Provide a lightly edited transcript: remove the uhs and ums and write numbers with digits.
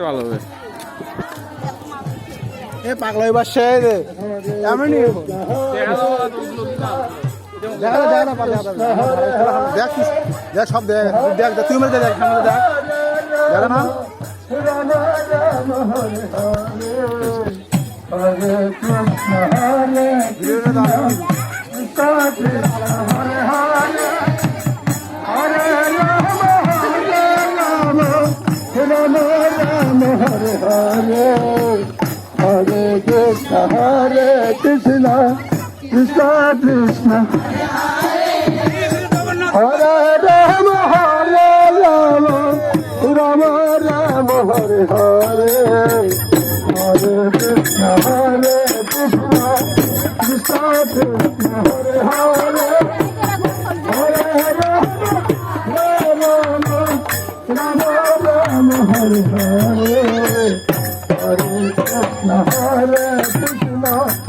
ভালো হবে এ পাগলা এবার সে এমনই দেখ সব দেখ দেখ তুই মেরে দেখ সামনে দেখ দেখ না Hare Krishna, Hare Krishna, Krishna Krishna, Hare Rama, Hare Rama, Rama Rama, Hare Hare, Hare Krishna, Hare Krishna, Krishna Krishna, Hare Hare, Hare Rama, Rama Rama, Hare Hare. Hare Krishna, Hare Krishna.